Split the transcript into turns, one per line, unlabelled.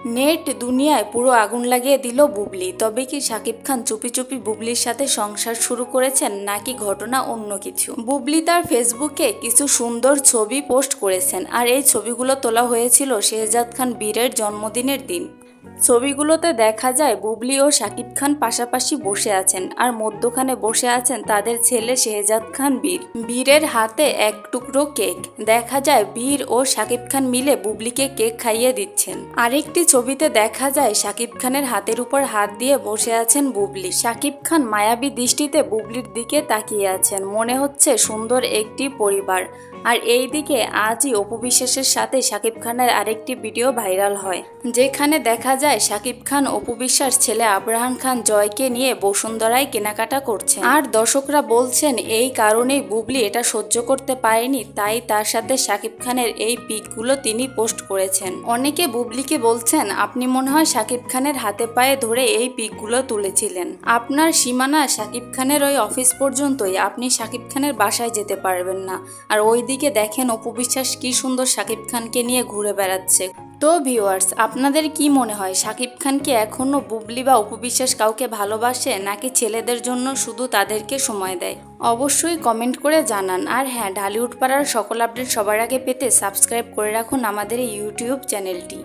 Net দুনিয়ায় পুরো আগুন লাগিয়ে দিল বুবলি। তবে কি শাকিব খান চুপি চুপি বুবলির সাথে সংসার শুরু করেছেন, নাকি ঘটনা অন্য কিছু? বুবলি তার ফেসবুকে কিছু সুন্দর ছবি পোস্ট করেছেন, আর এই ছবিগুলো তোলা হয়েছিল শেহজাদ খান বীরের জন্মদিনের দিন। ছবিগুলোতে দেখা যায় বুবলি ও শাকিব খান পাশাপাশি বসে আছেন, আর মধ্যখানে বসে আছেন তাদের ছেলে শেহজাদ খান বীর। বীরের হাতে এক টুকরো কেক। দেখা যায় বীর ও শাকিব খান মিলে বুবলিকে কেক খাইয়ে দিচ্ছেন। আরেকটি ছবিতে দেখা যায় শাকিব খানের হাতের উপর হাত দিয়ে বসে আছেন বুবলি। শাকিব খান মায়াবী দৃষ্টিতে বুবলির দিকে তাকিয়ে আছেন, মনে হচ্ছে সুন্দর একটি পরিবার। আর এই দিকে আজই অপু বিশ্বাসের সাথে শাকিব খানের আরেকটি ভিডিও ভাইরাল হয়, যেখানে দেখা যায় শাকিব খান অপু বিশ্বাস ছেলে আবরাহাম খান জয়কে নিয়ে বসুন্ধরায় কেনাকাটা করছেন। আর দর্শকরা বলছেন এই কারণেই বুবলি এটা সহ্য করতে পারেনি, তাই তার সাথে শাকিব খানের এই পিকগুলো তিনি পোস্ট করেছেন। অনেকে বুবলিকে বলছেন, আপনি মনে হয় শাকিব খানের হাতে পায়ে ধরে এই পিকগুলো তুলেছিলেন। আপনার সীমানা শাকিব খানের ওই অফিস পর্যন্তই, আপনি শাকিব খানের বাসায় যেতে পারবেন না। আর ওইদিকে দেখেন অপু বিশ্বাস কি সুন্দর শাকিব খানকে নিয়ে ঘুরে বেড়াচ্ছে। তো ভিউয়ার্স, আপনাদের কি মনে হয় শাকিব খান কি এখনো বুবলি বা অপু বিশ্বাস কাউকে ভালোবাসে, নাকি ছেলেদের জন্য শুধু তাদেরকে সময় দেয়? অবশ্যই কমেন্ট করে জানান। আর হ্যাঁ, ঢালিউড পাড়ার সকল আপডেট সবার আগে পেতে সাবস্ক্রাইব করে রাখুন আমাদের এই ইউটিউব চ্যানেলটি।